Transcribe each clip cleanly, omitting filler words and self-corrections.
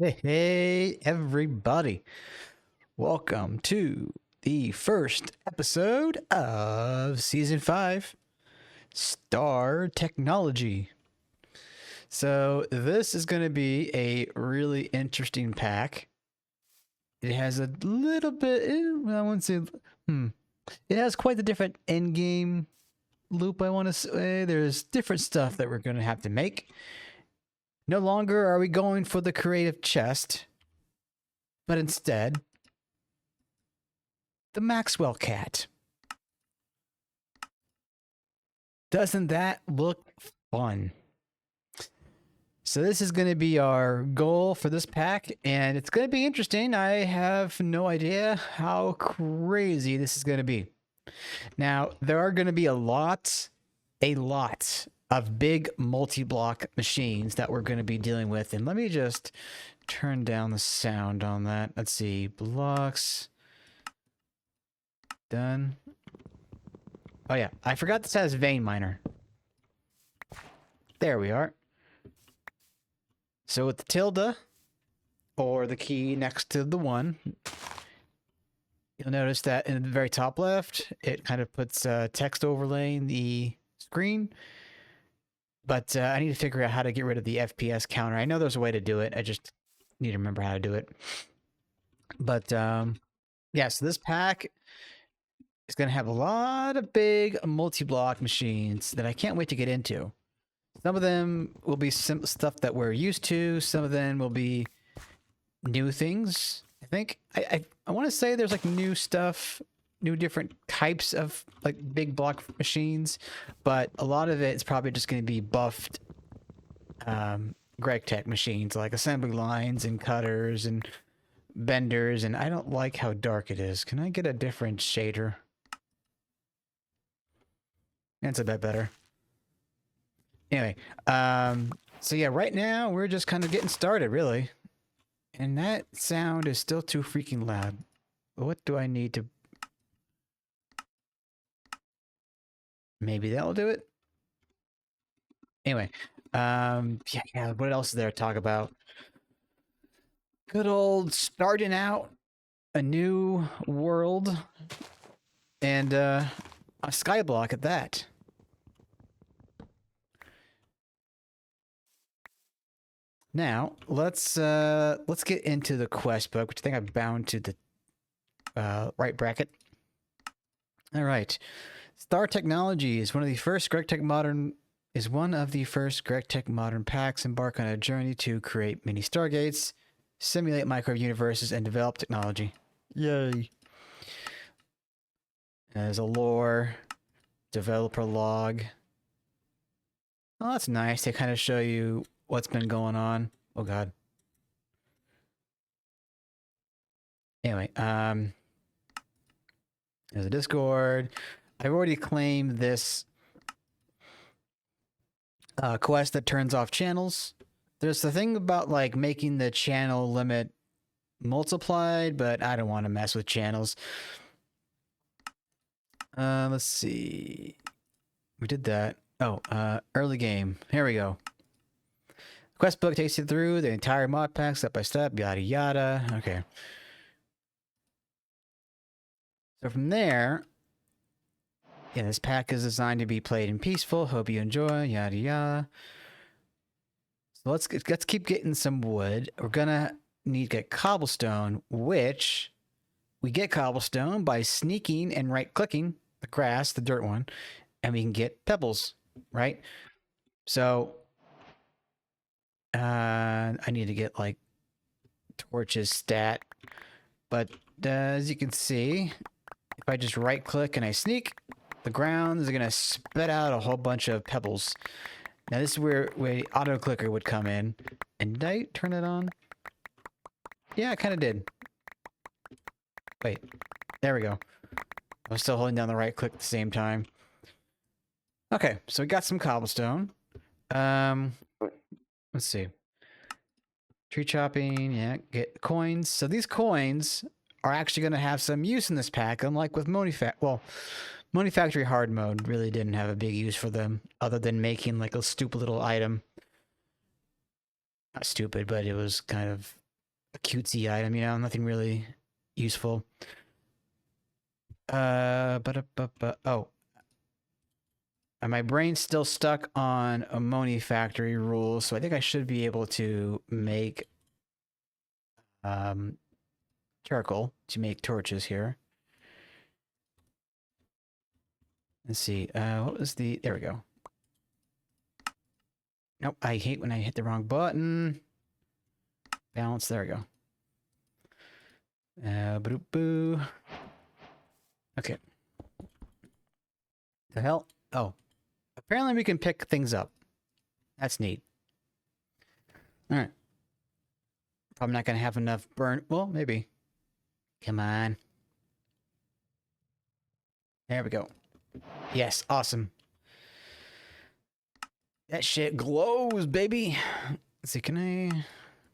Hey, everybody. Welcome to the first episode of Season 5 Star Technology. So, this is going to be a really interesting pack. It has a little bit, I wouldn't say, it has quite the different end game loop, I want to say. There's different stuff that we're going to have to make. No longer are we going for the creative chest, but instead, the Maxwell cat. Doesn't that look fun? So this is going to be our goal for this pack, and it's going to be interesting. I have no idea how crazy this is going to be. Now, there are going to be a lot of big multi-block machines that we're going to be dealing with. And let me just turn down the sound on that. Let's see. Blocks. Done. Oh yeah, I forgot this has vein miner. There we are. So with the tilde, or the key next to the 1, you'll notice that in the very top left, it kind of puts text overlaying the screen. But I need to figure out how to get rid of the FPS counter. I know there's a way to do it. I just need to remember how to do it. But yeah, so this pack is going to have a lot of big multi-block machines that I can't wait to get into. Some of them will be stuff that we're used to. Some of them will be new things. I think I want to say there's like new stuff, new different types of like big block machines, but a lot of it is probably just going to be buffed GregTech machines like assembly lines and cutters and benders. And I don't like how dark it is. Can I get a different shader? That's a bit better. Anyway, so yeah, right now we're just kind of getting started, really. And that sound is still too freaking loud. What do I need to... Maybe that'll do it? Anyway, yeah, what else is there to talk about? Good old starting out a new world and a skyblock at that. Now, let's get into the quest book, which I think I bound to the right bracket. All right. Star Technology is one of the first GregTech Modern packs. Embark on a journey to create mini stargates, simulate micro universes, and develop technology. Yay. There's a lore, developer log. Oh, that's nice. They kind of show you what's been going on. Oh god. Anyway, there's a Discord. I've already claimed this quest that turns off channels. There's the thing about like making the channel limit multiplied, but I don't want to mess with channels. Let's see. We did that. Oh, early game. Here we go. Quest book takes you through the entire mod pack step by step, yada yada. Okay. So from there, yeah, this pack is designed to be played in peaceful. Hope you enjoy, yada yada. So let's keep getting some wood. We're gonna need to get cobblestone, which we get cobblestone by sneaking and right-clicking the grass, the dirt one, and we can get pebbles, right? So I need to get like torches stat, but as you can see, if I just right click and I sneak, the ground is gonna spit out a whole bunch of pebbles. Now this is where auto clicker would come in. And did I turn it on? Yeah, I kind of did. Wait, there we go. I was still holding down the right click at the same time. Okay, so we got some cobblestone. Let's see. Tree chopping, yeah, get coins. So these coins are actually going to have some use in this pack, unlike with Money Factory hard mode really didn't have a big use for them, other than making like a stupid little item. Not stupid, but it was kind of cutesy item, you know, nothing really useful. Oh. And my brain's still stuck on ammonia factory rules, so I think I should be able to make charcoal to make torches here. Let's see. What was the... There we go. Nope, I hate when I hit the wrong button. Balance, there we go. Boo. Okay. The hell? Oh. Apparently we can pick things up. That's neat. Alright. Probably not gonna have enough burn... Well, maybe. Come on. There we go. Yes, awesome. That shit glows, baby. Let's see, can I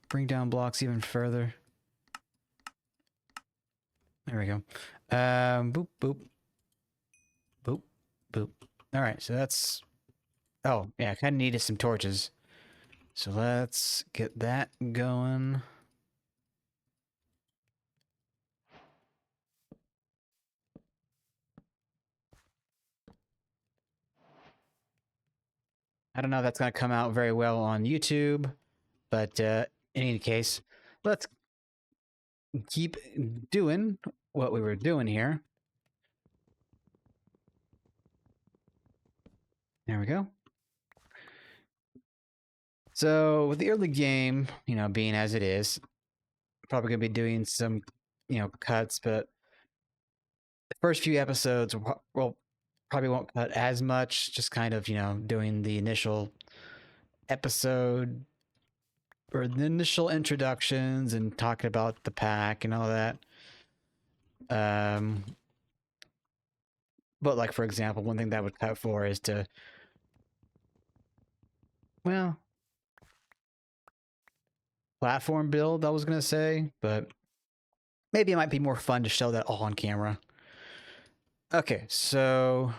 bring down blocks even further? There we go. Boop, boop. Boop, boop. Alright, so that's... Oh, yeah, I kind of needed some torches. So let's get that going. I don't know if that's going to come out very well on YouTube, but in any case, let's keep doing what we were doing here. There we go. So with the early game, you know, being as it is, probably going to be doing some, you know, cuts, but the first few episodes will probably won't cut as much, just kind of, you know, doing the initial episode or the initial introductions and talking about the pack and all that. But like, for example, one thing that I would cut for is to, well, platform build, I was going to say, but maybe it might be more fun to show that all on camera. Okay, so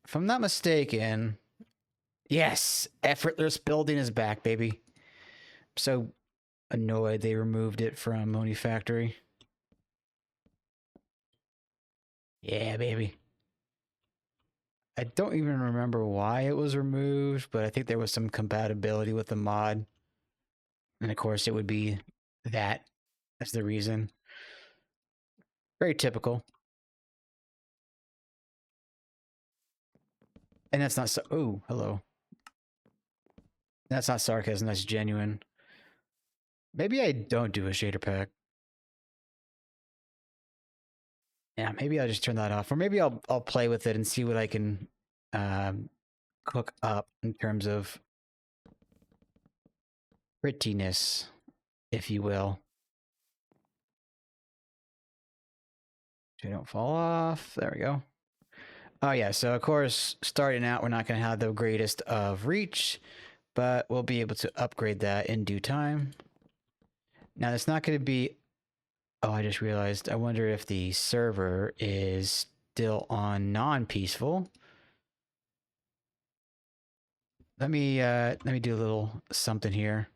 if I'm not mistaken, yes, Effortless Building is back, baby. I'm so annoyed they removed it from Moni Factory. Yeah, baby. I don't even remember why it was removed, but I think there was some compatibility with the mod. And of course, it would be that as the reason. Very typical. And that's not so... Oh, hello. That's not sarcasm, that's genuine. Maybe I don't do a shader pack. Yeah, maybe I'll just turn that off. Or maybe I'll play with it and see what I can cook up in terms of prettiness, if you will. So don't fall off. There we go. Oh yeah, so of course, starting out, we're not going to have the greatest of reach, but we'll be able to upgrade that in due time. Now, it's not going to be... Oh, I just realized. I wonder if the server is still on non-peaceful. Let me do a little something here.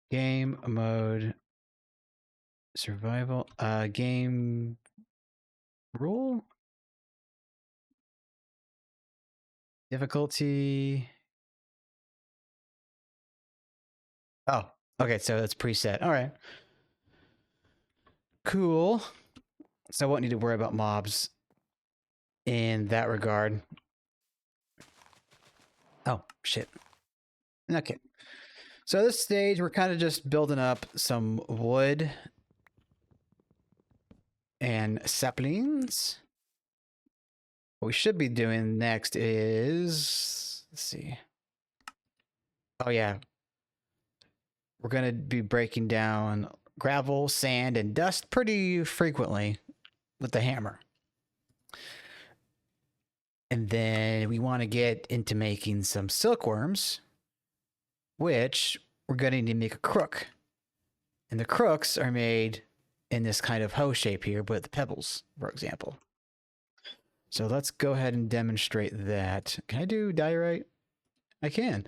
Game mode, survival, game rule, difficulty. Oh, okay, so it's preset. All right. Cool. So I won't need to worry about mobs in that regard. Oh, shit. Okay. So this stage, we're kind of just building up some wood and saplings. What we should be doing next is... Let's see. Oh, yeah. We're going to be breaking down gravel, sand, and dust pretty frequently with the hammer. And then we want to get into making some silkworms, which we're going to need to make a crook. And the crooks are made in this kind of hoe shape here, with the pebbles, for example. So let's go ahead and demonstrate that. Can I do diorite? I can.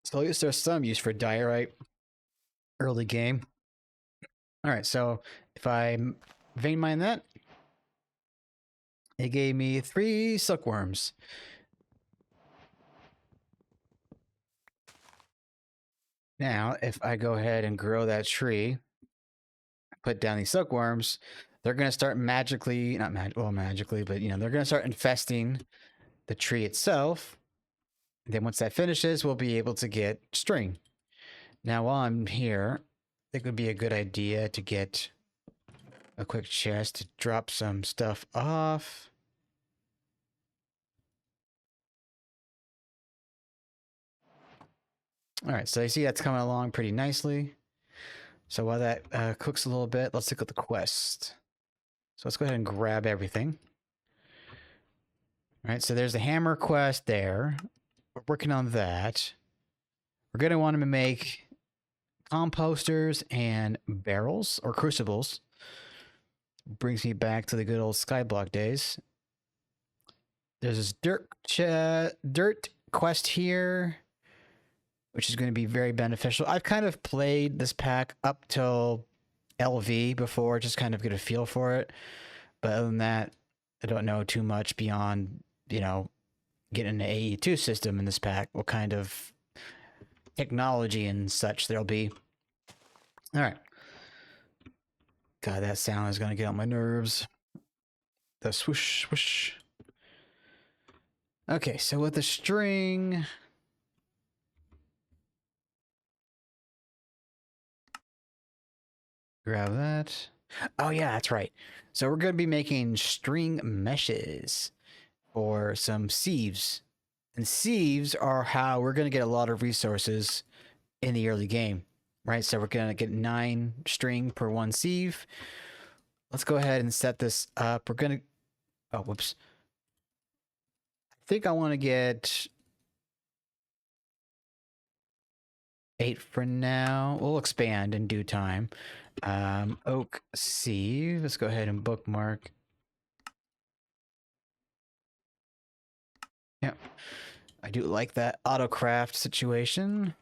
So at least there's some use for diorite early game. All right, so if I vein mine that, it gave me 3 silkworms. Now, if I go ahead and grow that tree, put down these silkworms, they're going to start magically, not magically, but they're going to start infesting the tree itself. And then once that finishes, we'll be able to get string. Now, while I'm here, I think it would be a good idea to get a quick chest to drop some stuff off. All right, so you see that's coming along pretty nicely. So while that cooks a little bit, let's look at the quest. So let's go ahead and grab everything. All right, so there's the hammer quest there. We're working on that. We're going to want to make composters and barrels or crucibles. Brings me back to the good old skyblock days. There's this dirt quest here, which is going to be very beneficial. I've kind of played this pack up till LV before, just kind of get a feel for it. But other than that, I don't know too much beyond, getting an AE2 system in this pack, what kind of technology and such there'll be. All right. God, that sound is going to get on my nerves. The swoosh, swoosh. Okay, so with the string... Grab that. Oh, yeah, that's right. So we're going to be making string meshes for some sieves. And sieves are how we're going to get a lot of resources in the early game, right? So we're going to get 9 string per 1 sieve. Let's go ahead and set this up. We're going to... Oh, whoops. I think I want to get 8 for now. We'll expand in due time. Oak sieve. Let's go ahead and bookmark. Yeah. I do like that autocraft situation.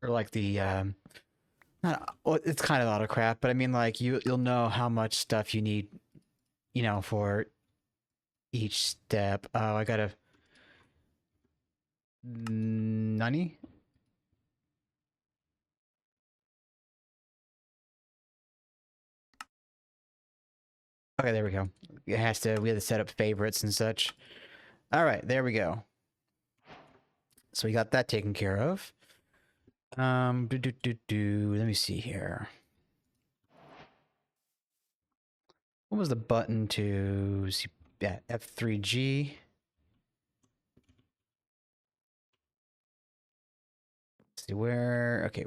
Or like the not well, it's kind of autocraft, but I mean like you'll know how much stuff you need, for each step. Oh, I gotta Nani? Okay, there we go. We have to set up favorites and such. All right, there we go. So we got that taken care of. Let me see here. What was the button to see? Yeah, F3G. Let's see where. Okay,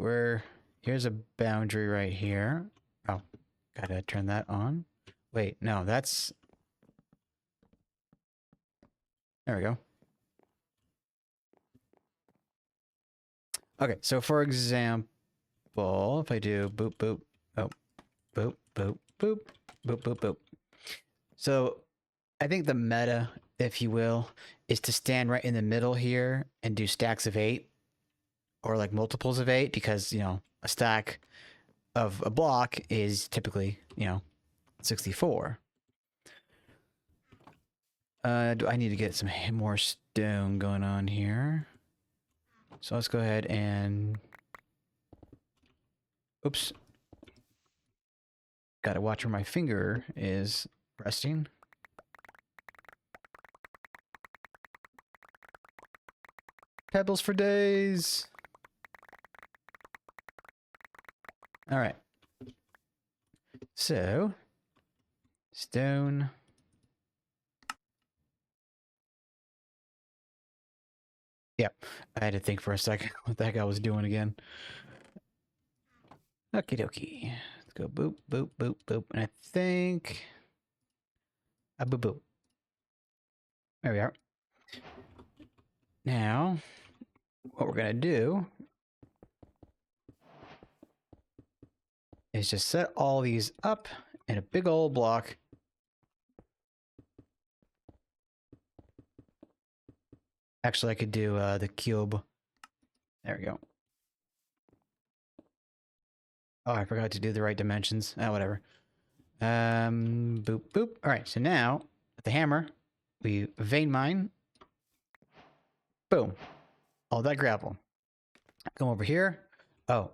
here's a boundary right here. Oh, gotta turn that on. Wait, no, that's. There we go. Okay, so for example, if I do boop, boop, oh, boop, boop, boop, boop, boop, boop. So I think the meta, if you will, is to stand right in the middle here and do stacks of 8 or like multiples of 8 because, a stack of a block is typically, 64. Do I need to get some more stone going on here? So let's go ahead and... Oops. Gotta watch where my finger is resting. Pebbles for days. All right. So, stone. Yep. I had to think for a second what the heck I was doing again. Okie dokie. Let's go boop, boop, boop, boop. And I think... boop, boop. There we are. Now, what we're going to do is just set all these up in a big old block. Actually, I could do the cube. There we go. Oh, I forgot to do the right dimensions. Oh, whatever. Boop, boop. All right, so now, with the hammer, we vein mine. Boom. All that gravel. Come over here. Oh,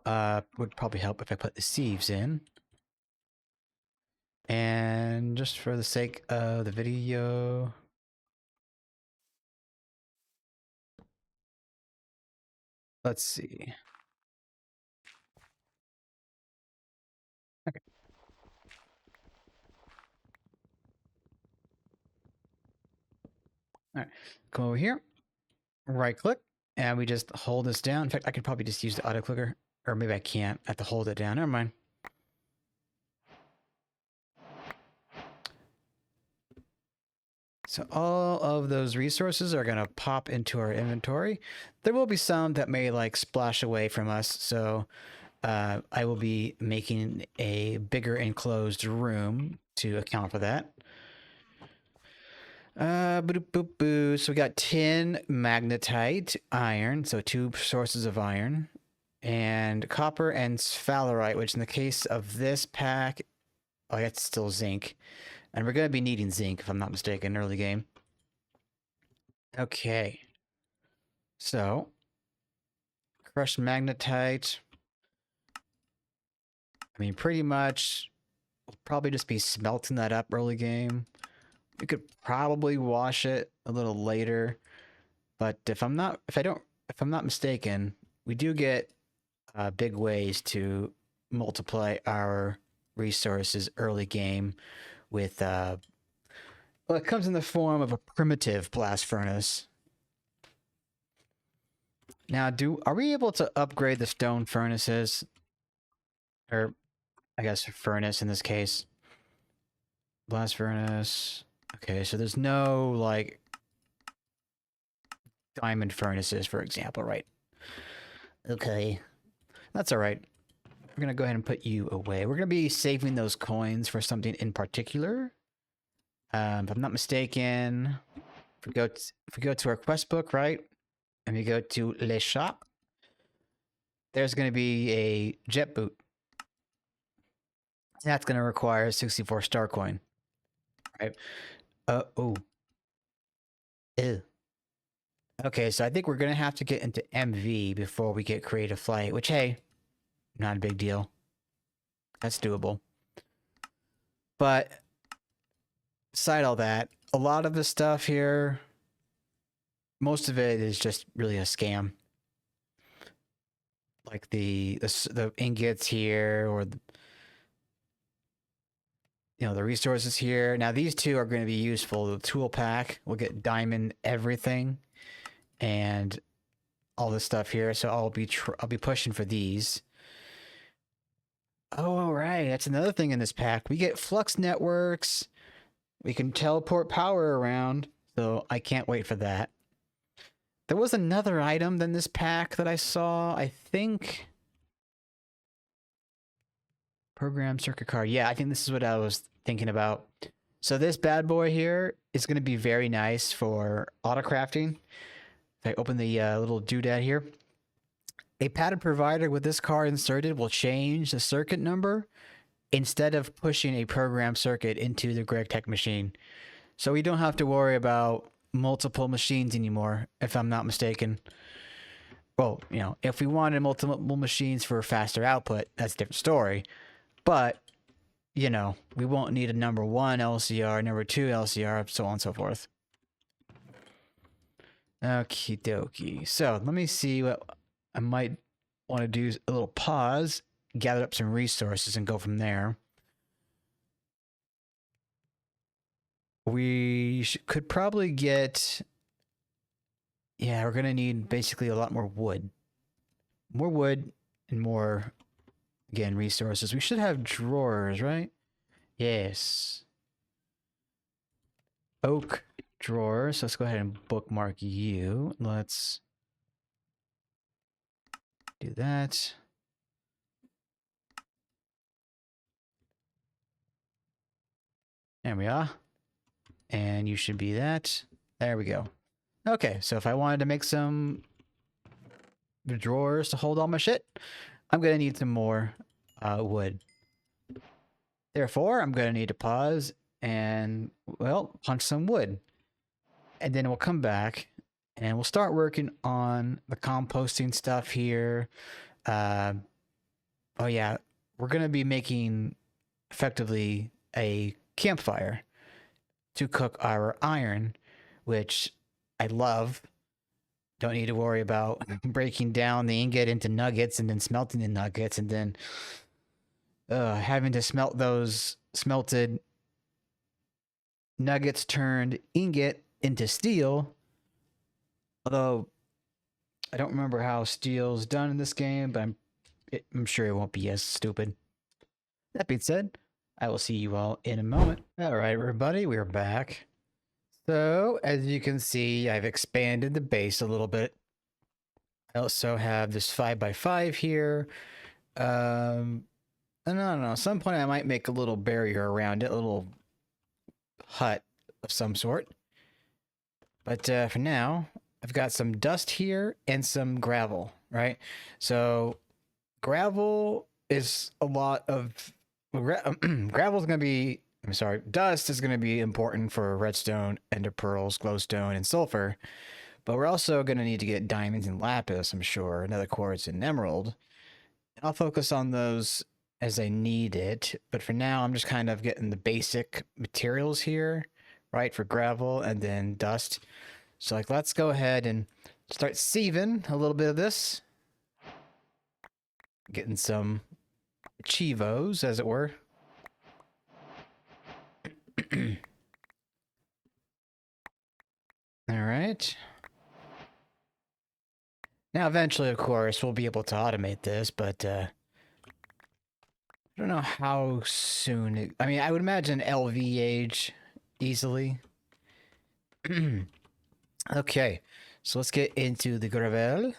would probably help if I put the sieves in. And just for the sake of the video... Let's see. Okay. All right. Come over here. Right click. And we just hold this down. In fact, I could probably just use the auto clicker. Or maybe I can't. I have to hold it down. Never mind. So all of those resources are going to pop into our inventory. There will be some that may like splash away from us. So I will be making a bigger enclosed room to account for that. Boop, boop, boop. So we got tin, magnetite, iron. So 2 sources of iron. And copper and sphalerite, which in the case of this pack, oh, that's still zinc. And we're going to be needing zinc, if I'm not mistaken, early game. Okay. So, crushed magnetite. I mean, pretty much, we'll probably just be smelting that up early game. We could probably wash it a little later. But if I'm not mistaken, we do get big ways to multiply our resources early game with well, it comes in the form of a primitive blast furnace. Now, are we able to upgrade the stone furnaces? Or I guess furnace in this case. Blast furnace. Okay, so there's no like diamond furnaces, for example, right? Okay. That's all right. We're going to go ahead and put you away. We're going to be saving those coins for something in particular. If I'm not mistaken, if we go to our quest book, right? And we go to Les Shop, there's going to be a jet boot. That's going to require a 64 star coin. Right? Oh. Ew. Okay, so I think we're going to have to get into MV before we get creative flight, which, hey, not a big deal. That's doable. But beside all that, a lot of the stuff here, most of it is just really a scam. Like the ingots here, or the, the resources here. Now these two are going to be useful. The tool pack will get diamond everything, and all this stuff here. So I'll be pushing for these. Oh, all right. That's another thing in this pack. We get flux networks. We can teleport power around. So I can't wait for that. There was another item in this pack that I saw. I think program circuit card. Yeah, I think this is what I was thinking about. So this bad boy here is going to be very nice for auto crafting. If I open the little doodad here, a pattern provider with this card inserted will change the circuit number instead of pushing a program circuit into the GregTech machine. So we don't have to worry about multiple machines anymore, if I'm not mistaken. Well, if we wanted multiple machines for faster output, that's a different story. But, we won't need a number 1 LCR, number 2 LCR, so on and so forth. Okie dokie. So let me see what I might want to do. A little pause, gather up some resources, and go from there. We could probably get... Yeah, we're going to need basically a lot more wood. More wood and more, again, resources. We should have drawers, right? Yes. Oak drawers. Let's go ahead and bookmark you. Let's do that. There we are. And you should be that. There we go. Okay, so if I wanted to make some drawers to hold all my shit, I'm gonna need some more wood. Therefore, I'm gonna need to pause and, well, punch some wood. And then we'll come back and we'll start working on the composting stuff here. Oh yeah, we're gonna be making effectively a campfire to cook our iron, which I love. Don't need to worry about breaking down the ingot into nuggets and then smelting the nuggets and then having to smelt those smelted nuggets turned ingot into steel. Although I don't remember how steel's done in this game, but I'm sure it won't be as stupid. That being said, I will see you all in a moment. All right, everybody, we're back. So, as you can see, I've expanded the base a little bit. I also have this 5x5 here. And I don't know, at some point I might make a little barrier around it, a little hut of some sort. But for now, I've got some dust here and some gravel, right? So gravel is a lot of... gravel is going to be... I'm sorry, dust is going to be important for redstone, ender pearls, glowstone, and sulfur. But we're also going to need to get diamonds and lapis, I'm sure, nether quartz and emerald. I'll focus on those as I need it. But for now, I'm just kind of getting the basic materials here, right, for gravel and then dust. So, like, let's go ahead and start sieving a little bit of this. Getting some chivos, as it were. All right. Now, eventually, of course, we'll be able to automate this, but I don't know how soon. I mean, I would imagine LV age easily. Okay, so let's get into the gravel.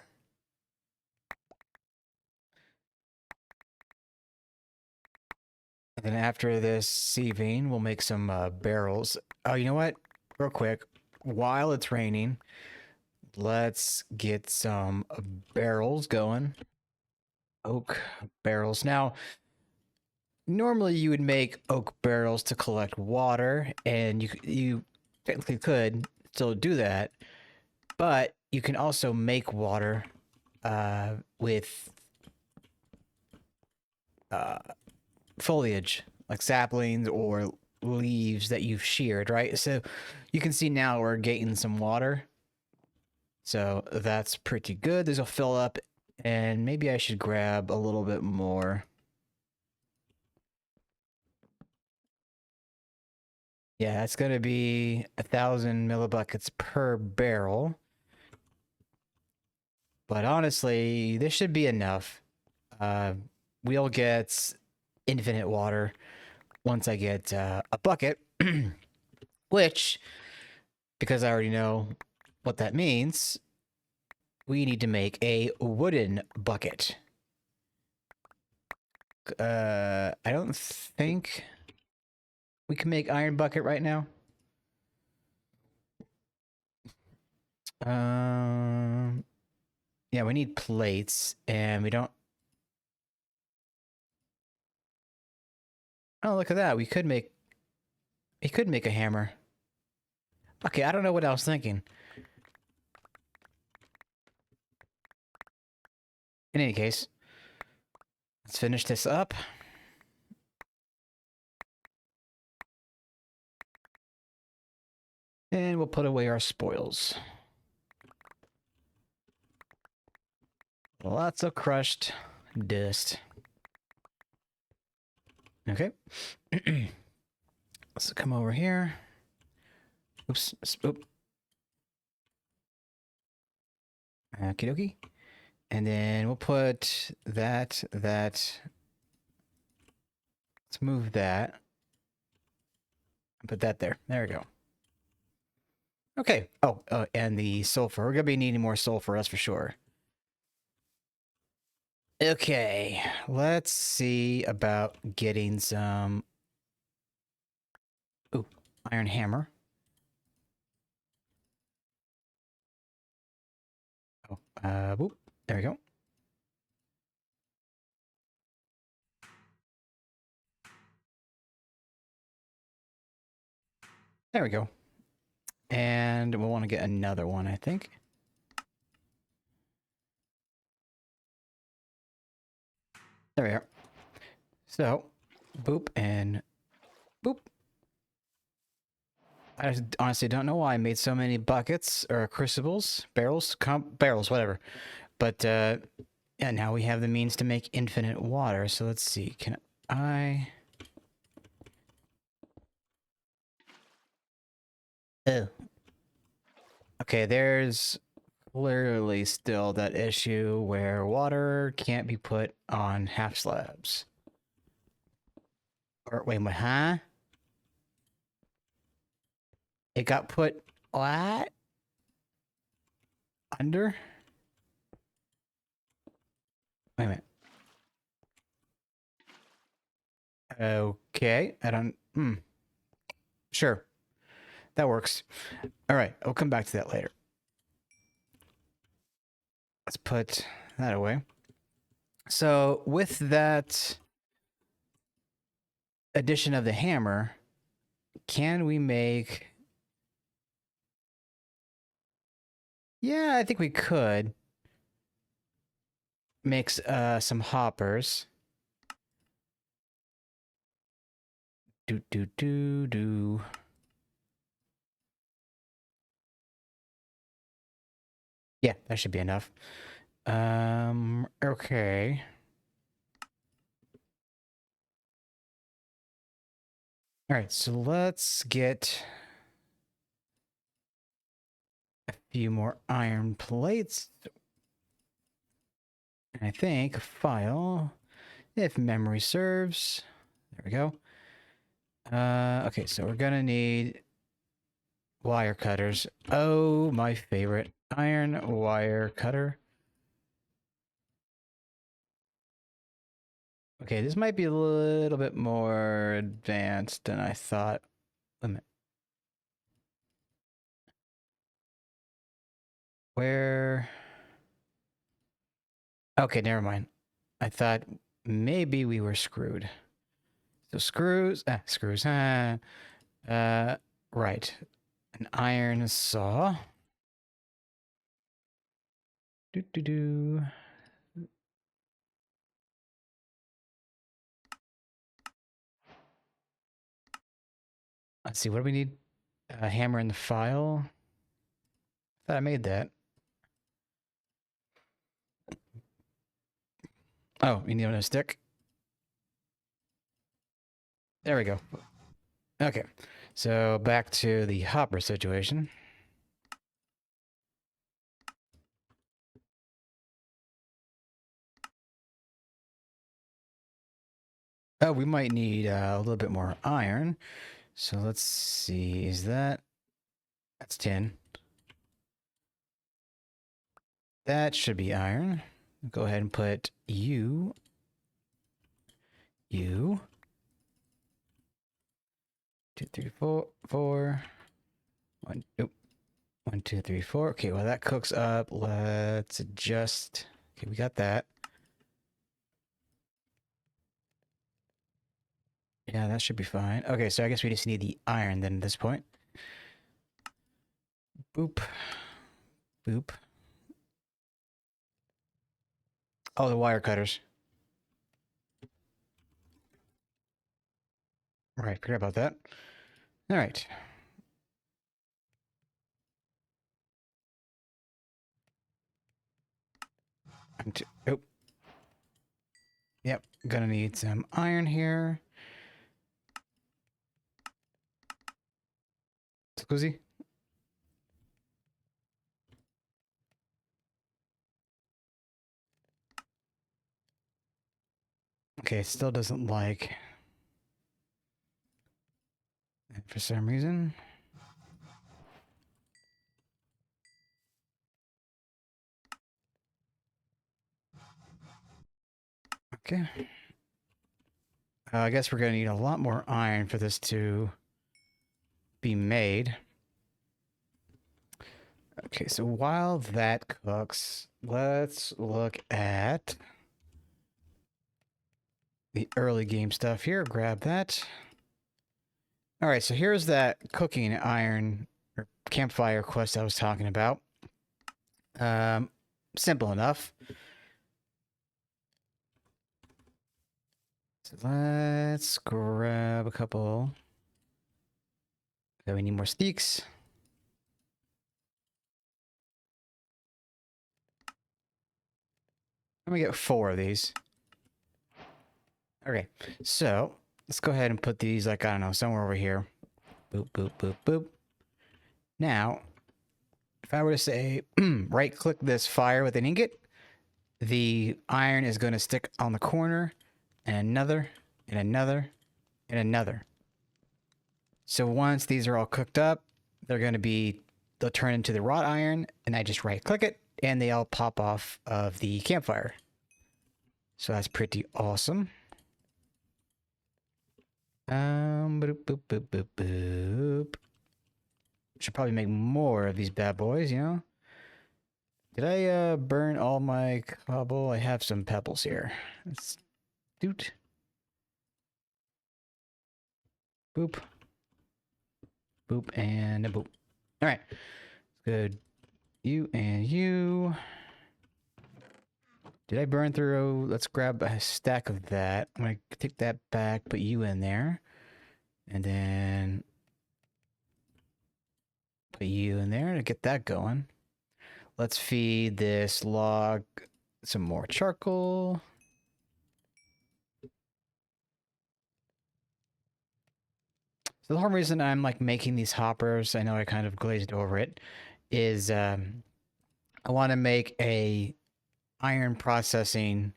And then after this sieving, we'll make some barrels. Oh, you know what? Real quick, while it's raining, let's get some barrels going. Oak barrels. Now, normally you would make oak barrels to collect water, and you technically could still do that, but you can also make water with foliage, like saplings or leaves that you've sheared, right? So you can see now we're getting some water. So that's pretty good. This will fill up, and maybe I should grab a little bit more. Yeah, it's going to be 1,000 millibuckets per barrel. But honestly, this should be enough. We'll get infinite water once I get a bucket, which, because I already know what that means, we need to make a wooden bucket. I don't think we can make iron bucket right now. Yeah, we need plates, and we don't... Oh, look at that. We could make a hammer. Okay, I don't know what I was thinking. In any case, let's finish this up. And we'll put away our spoils. Lots of crushed dust. Okay. Let's come over here. Oops. Oop. Okie dokie. And then we'll put that. Let's move that. Put that there. There we go. Okay. Oh, and the sulfur. We're going to be needing more sulfur, that's for sure. Okay. Let's see about getting some... Ooh, iron hammer. Boop. There we go. There we go. And we'll want to get another one, I think. There we are. So, boop and boop. I honestly don't know why I made so many buckets or crucibles, barrels, barrels, whatever. But yeah, now we have the means to make infinite water. So let's see. Can I? Oh. Okay, there's clearly still that issue where water can't be put on half slabs. Or wait, what? Huh? It got put what? Under? Wait a minute. Okay, I don't. Sure, that works. All right, I'll come back to that later. Let's put that away. So with that addition of the hammer, can we make... Yeah, I think we could make some hoppers. Do. Yeah, that should be enough. Okay. All right, so let's get a few more iron plates. And I think a file, if memory serves. There we go. Okay, so we're gonna need wire cutters. Oh, my favorite. Iron wire cutter. Okay, this might be a little bit more advanced than I thought. Wait a minute. Where? Okay, never mind. I thought maybe we were screwed. So screws, right. An iron saw. Do. Let's see, what do we need? A hammer in the file. I thought I made that. Oh, you need a stick? There we go. Okay, so back to the hopper situation. Oh, we might need a little bit more iron. So let's see, is that... That's 10. That should be iron. Go ahead and put you. 2, 3, 4. 1, 2, 3, 4. Okay, well that cooks up. Let's adjust. Okay, we got that. Yeah, that should be fine. Okay, so I guess we just need the iron then at this point. Boop. Boop. Oh, the wire cutters. Right, forget about that. All right. Oh. Yep, gonna need some iron here. Scusi? Okay, still doesn't like it for some reason. Okay. I guess we're going to need a lot more iron for this to be made. Okay, so while that cooks, let's look at the early game stuff here. Grab that. All right, so here's that cooking iron or campfire quest I was talking about. Simple enough. So let's grab a couple. Okay, we need more steaks. I'm gonna get 4 of these. Okay, so let's go ahead and put these, like, I don't know, somewhere over here. Boop, boop, boop, boop. Now, if I were to say, right click this fire with an ingot, the iron is going to stick on the corner, and another, and another, and another. So once these are all cooked up, they'll turn into the wrought iron, and I just right click it, and they all pop off of the campfire. So that's pretty awesome. Boop, boop, boop, boop, boop. Should probably make more of these bad boys, you know? Did I burn all my cobble? I have some pebbles here. Let's doot. Boop. Boop and a boop. All right. Good. You and you. Did I burn through? Let's grab a stack of that. I'm going to take that back, put you in there. And then put you in there to get that going. Let's feed this log some more charcoal. So the whole reason I'm like making these hoppers, I know I kind of glazed over it, is I want to make a iron processing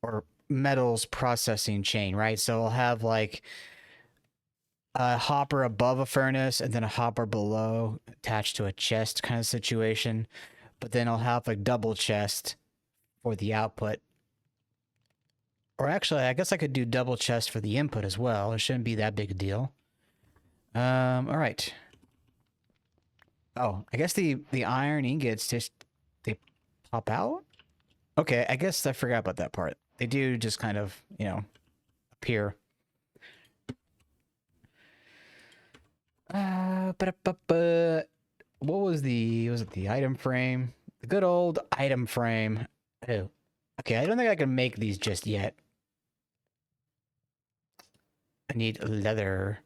or metals processing chain, right? So I'll have like a hopper above a furnace and then a hopper below attached to a chest kind of situation. But then I'll have like double chest for the output. Or actually, I guess I could do double chest for the input as well. It shouldn't be that big a deal. All right. Oh, I guess the iron ingots just, they pop out? Okay, I guess I forgot about that part. They do just kind of, you know, appear. What was it the item frame? The good old item frame. Oh, okay, I don't think I can make these just yet. I need leather.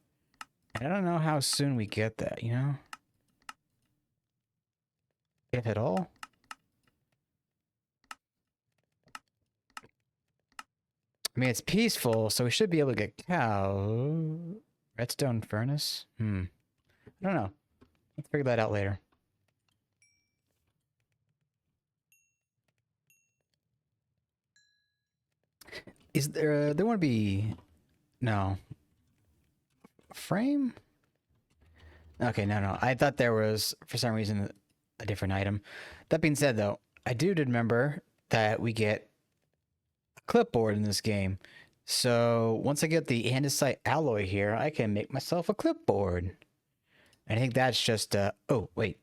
I don't know how soon we get that, you know? If at all. I mean, it's peaceful, so we should be able to get cow. Redstone furnace? I don't know. Let's figure that out later. Is there won't be... No. Frame? Okay, no. I thought there was, for some reason, a different item. That being said, though, I do remember that we get a clipboard in this game. So once I get the andesite alloy here, I can make myself a clipboard. I think that's just, oh, wait.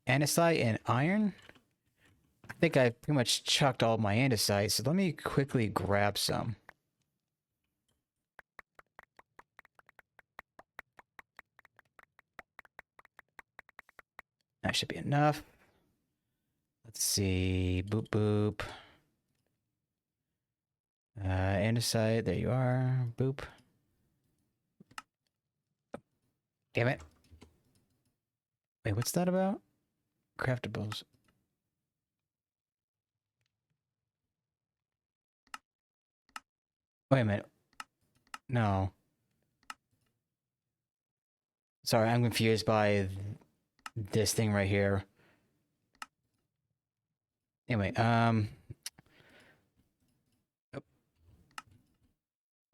Andesite and iron? I think I pretty much chucked all my andesite, so let me quickly grab some. That should be enough. Let's see. Boop, boop. Andesite, there you are. Boop. Damn it. Wait, what's that about? Craftables. Wait a minute. No. Sorry, I'm confused by this thing right here. Anyway,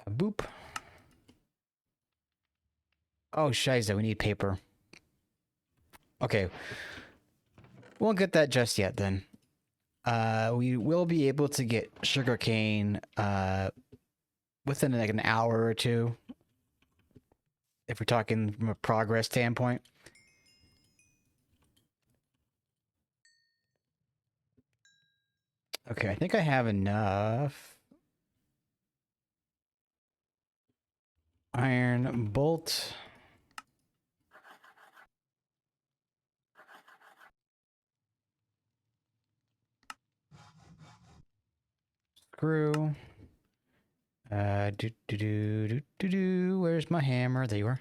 boop. Oh, shiza, we need paper. Okay. Won't get that just yet, then. We will be able to get sugarcane, within like an hour or two. If we're talking from a progress standpoint. Okay, I think I have enough. Iron bolt. Screw. Where's my hammer? There you are.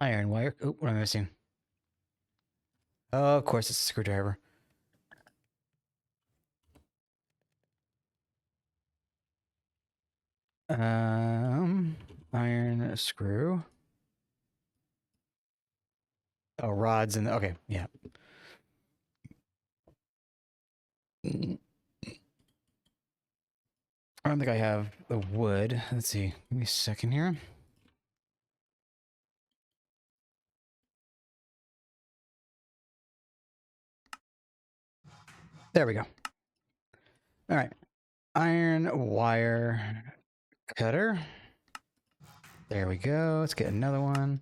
Iron wire. Oh, what am I missing? Oh, of course, it's a screwdriver. Iron screw. Oh, rods and okay, yeah. I don't think I have the wood. Let's see. Give me a second here. There we go. All right. Iron wire cutter. There we go. Let's get another one.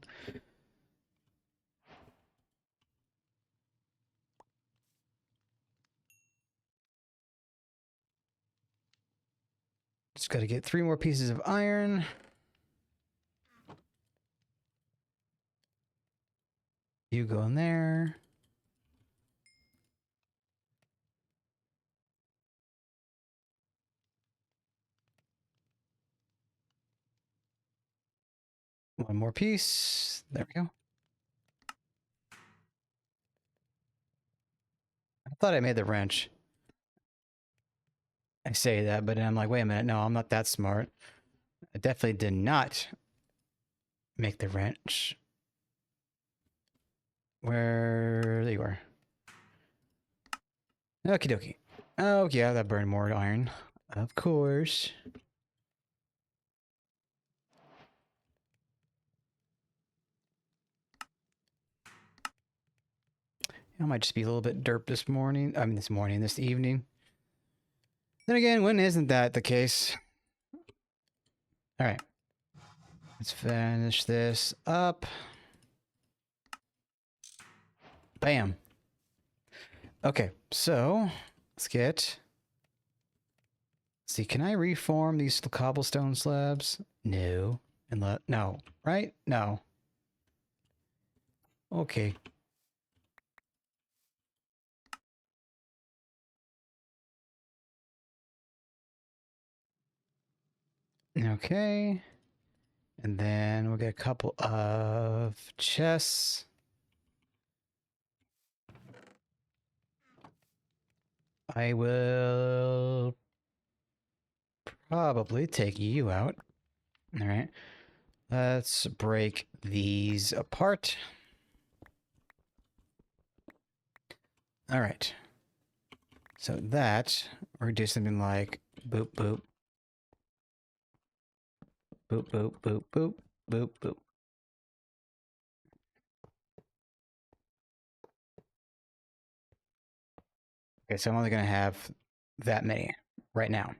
Just got to get 3 more pieces of iron. You go in there. One more piece. There we go. I thought I made the wrench. I say that, but then I'm like, wait a minute. No, I'm not that smart. I definitely did not make the wrench. Where there you are. Okie dokie. Oh, yeah, that burned more iron. Of course. I might just be a little bit derp this morning. I mean, this evening. Then again, when isn't that the case? All right. Let's finish this up. Bam. Okay, so let's get. Let's see, can I reform these cobblestone slabs? No. No, right? No. Okay. Okay. And then we'll get a couple of chests. I will probably take you out. All right. Let's break these apart. All right. So that, we're do something like boop, boop. Boop, boop, boop, boop, boop, boop. Okay, so I'm only going to have that many right now.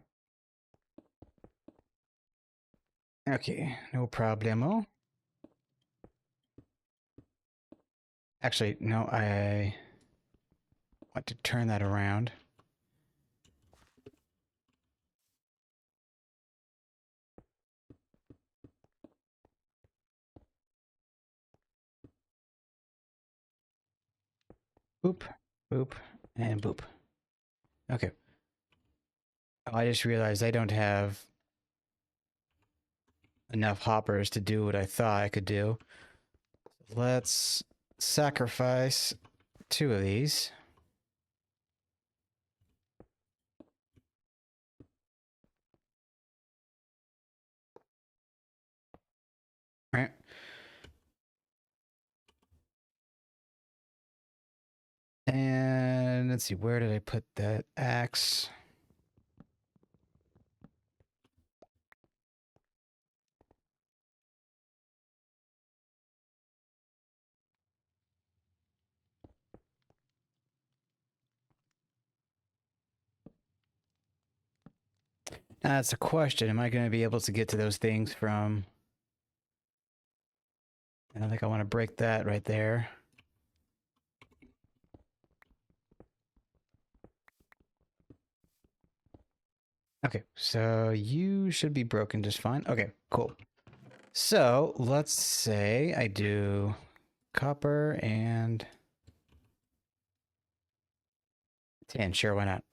Okay, no problemo. Actually, no, I want to turn that around. Boop, boop, and boop. Okay. Oh, I just realized I don't have enough hoppers to do what I thought I could do. Let's sacrifice 2 of these. All right. And let's see, where did I put that axe? That's a question. Am I going to be able to get to those things from I don't think I want to break that right there. Okay, so you should be broken just fine. Okay, cool. So let's say I do copper and tin. Sure, why not?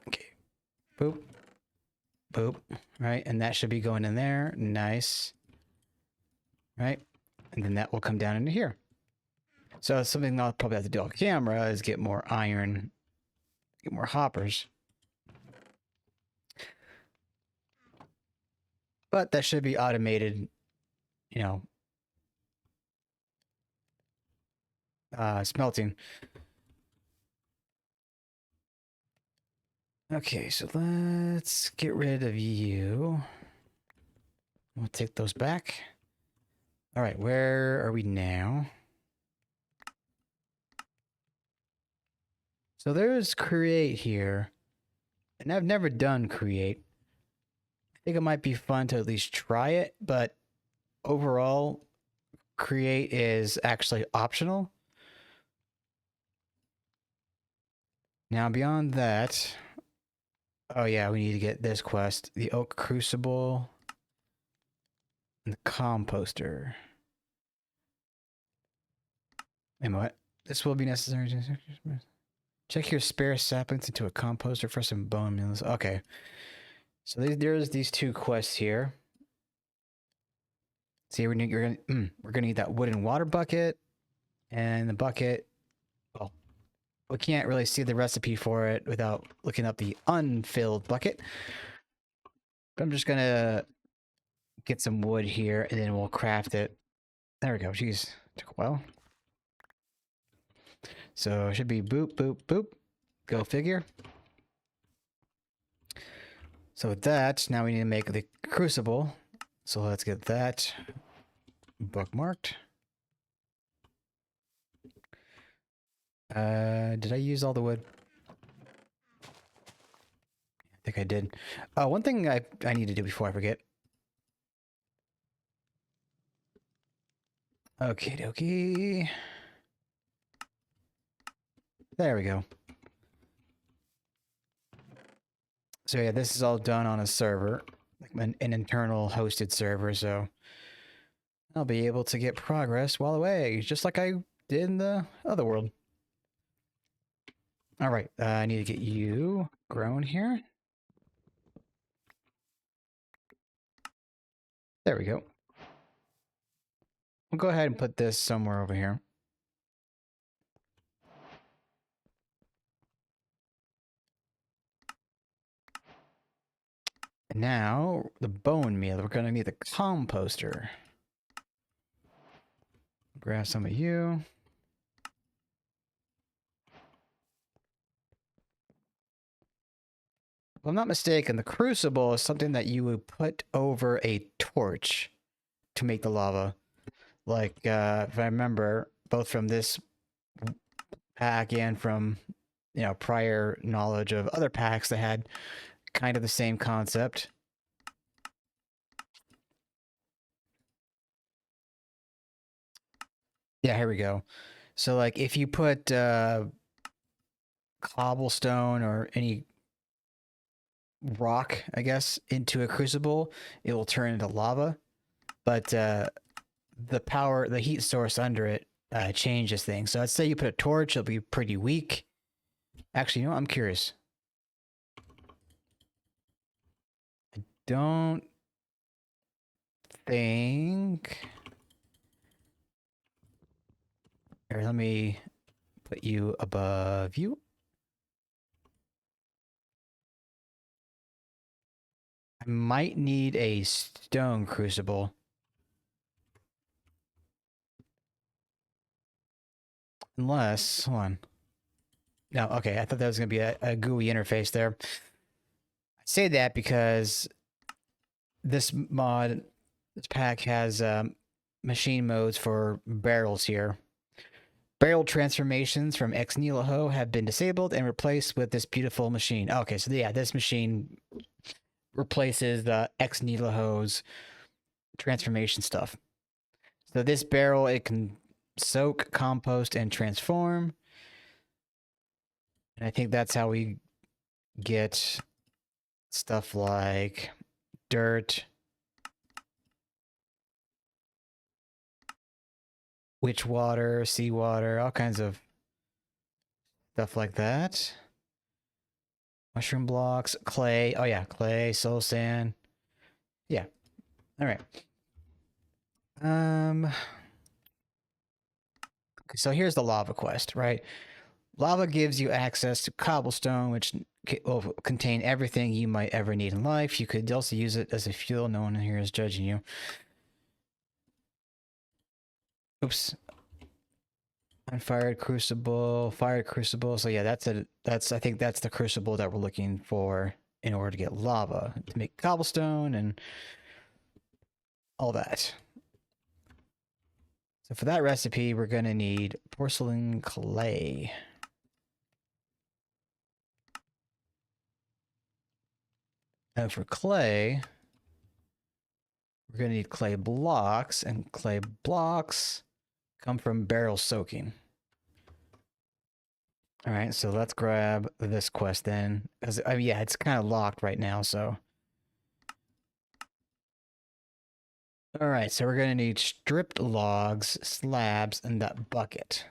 Okay, boop, boop, right? And that should be going in there. Nice. Right? And then that will come down into here. So something I'll probably have to do off camera is get more iron, get more hoppers. But that should be automated, you know, smelting. Okay, so let's get rid of you. We'll take those back. All right, where are we now? So there's create here. And I've never done create. I think it might be fun to at least try it, but overall, create is actually optional. Now, beyond that, oh yeah, we need to get this quest. The Oak Crucible and the Composter. And what? This will be necessary to check your spare saplings into a composter for some bone meals. Okay. So there's these two quests here. See, we're gonna need that wooden water bucket and the bucket. Well, we can't really see the recipe for it without looking up the unfilled bucket. But I'm just gonna get some wood here and then we'll craft it. There we go. Jeez, took a while. So it should be boop, boop, boop. Go figure. So with that, now we need to make the crucible. So let's get that bookmarked. Did I use all the wood? I think I did. One thing I need to do before I forget. Okie dokie. There we go. So yeah, this is all done on a server, like an internal hosted server, so I'll be able to get progress while away, just like I did in the other world. All right, I need to get you grown here. There we go. We'll go ahead and put this somewhere over here. And now, the bone meal. We're going to need the composter. Grab some of you. If I'm not mistaken, the crucible is something that you would put over a torch to make the lava. Like, if I remember, both from this pack and from, you know, prior knowledge of other packs that had kind of the same concept. Yeah, here we go. So, like, if you put cobblestone or any rock, I guess, into a crucible, it will turn into lava. But the heat source under it changes things. So let's say you put a torch, it'll be pretty weak. Actually, you know what? I'm curious. I don't think... Here, let me put you above you. I might need a stone crucible. Unless, hold on. No, okay, I thought that was going to be a GUI interface there. I say that because this pack has machine modes for barrels here. Barrel transformations from ex nihilo have been disabled and replaced with this beautiful machine. Okay, so yeah, this machine replaces the ex nihilo's transformation stuff. So this barrel, it can soak, compost, and transform. And I think that's how we get stuff like dirt, witch water, seawater, all kinds of stuff like that. Mushroom blocks, clay. Oh yeah, clay, soul sand. Yeah. All right. So here's the lava quest, right? Lava gives you access to cobblestone, which will contain everything you might ever need in life. You could also use it as a fuel. No one here is judging you. Oops. Unfired crucible, fired crucible. So yeah, I think that's the crucible that we're looking for in order to get lava to make cobblestone and all that. So for that recipe, we're gonna need porcelain clay. And for clay, we're gonna need clay blocks, and clay blocks come from barrel soaking. All right, so let's grab this quest then. Because, I mean, yeah, it's kind of locked right now, so. All right, so we're going to need stripped logs, slabs, and that bucket.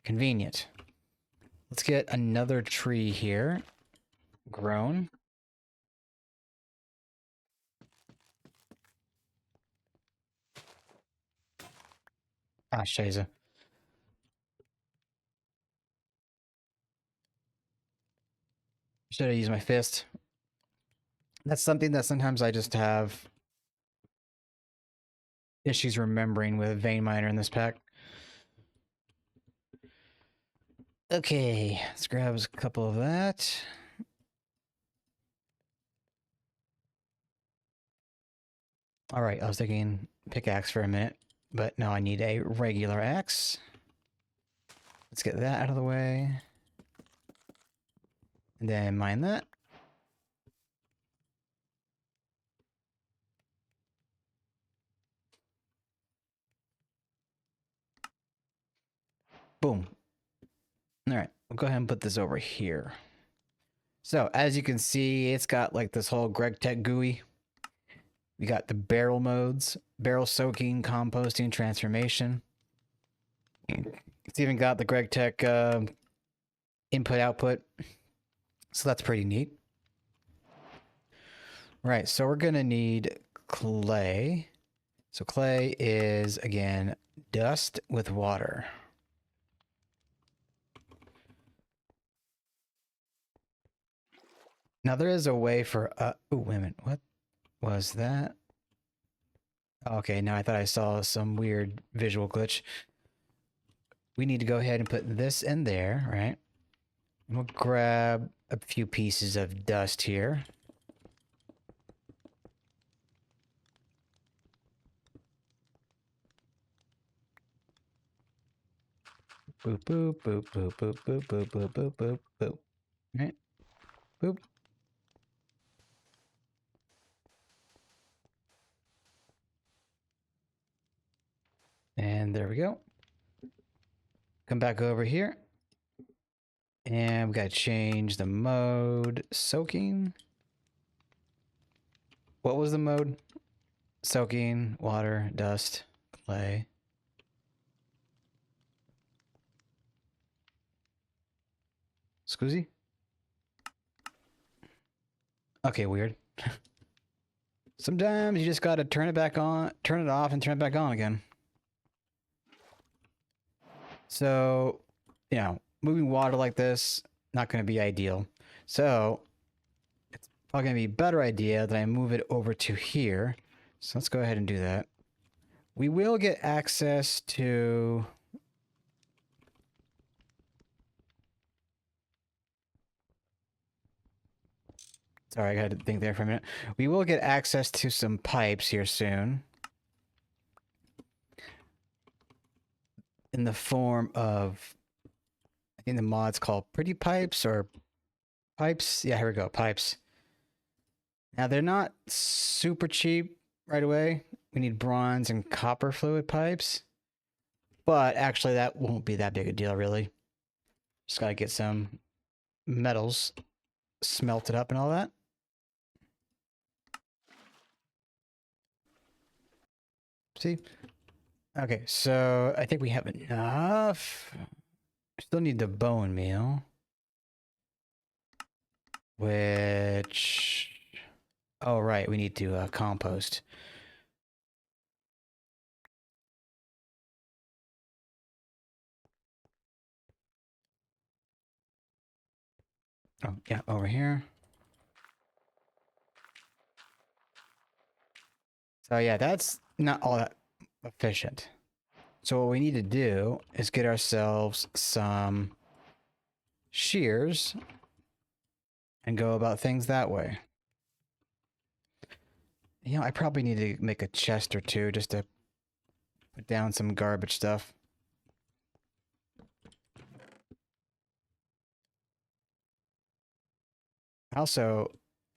Convenient. Let's get another tree here. Grown. Ah, scheiße. Should I use my fist? That's something that sometimes I just have issues remembering with Vein Miner in this pack. Okay, let's grab a couple of that. All right, I was thinking pickaxe for a minute, but no, I need a regular axe. Let's get that out of the way. And then mine that. Boom. All right, we'll go ahead and put this over here. So as you can see, it's got like this whole GregTech GUI. We got the barrel modes, barrel soaking, composting, transformation. It's even got the GregTech input output. So that's pretty neat. Right, so we're gonna need clay. So clay is, again, dust with water. Now there is a way for, oh, wait a minute, what was that? Okay, now I thought I saw some weird visual glitch. We need to go ahead and put this in there, right? And we'll grab a few pieces of dust here. Boop, boop, boop, boop, boop, boop, boop, boop, boop, boop, boop. Right? Boop. And there we go. Come back over here. And we got to change the mode. Soaking. What was the mode? Soaking, water, dust, clay. Scusi? Okay, weird. Sometimes you just gotta turn it back on, turn it off, and turn it back on again. So, you know, moving water like this, not gonna be ideal. So, it's probably gonna be a better idea that I move it over to here. So let's go ahead and do that. We will get access to... Sorry, I had to think there for a minute. We will get access to some pipes here soon. In the form of, I think the mod's called Pretty Pipes or Pipes. Yeah, here we go, pipes. Now, they're not super cheap. right away. We need bronze and copper fluid pipes. But actually, that won't be that big a deal, really. Just gotta get some metals smelted up and all that. See? Okay, so I think we have enough. Still need the bone meal. Which... Oh, right, we need to compost. Oh, yeah, over here. So yeah, that's not all that efficient. So what we need to do is get ourselves some shears and go about things that way. You know, I probably need to make a chest or two just to put down some garbage stuff. Also,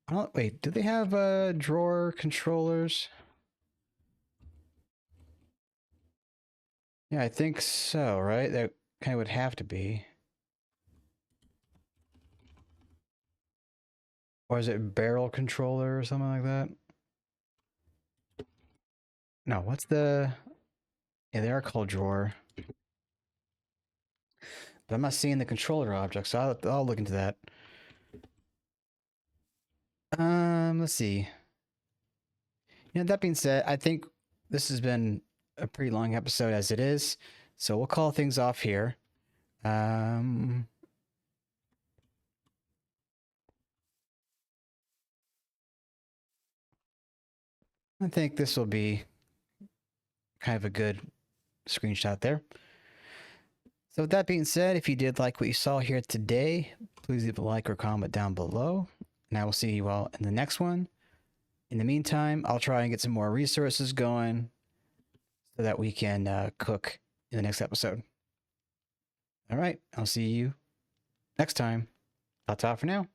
I don't, wait, do they have drawer controllers? Yeah, I think so, right? That kind of would have to be. Or is it barrel controller or something like that? No, what's the... Yeah, they are called drawer. But I'm not seeing the controller object, so I'll look into that. Let's see. You know, that being said, I think this has been a pretty long episode as it is, so we'll call things off here. I think this will be kind of a good screenshot there. So with that being said, if you did like what you saw here today, please leave a like or comment down below, and I will see you all in the next one. In the meantime, I'll try and get some more resources going so that we can cook in the next episode. All right, I'll see you next time. Ta-ta for now.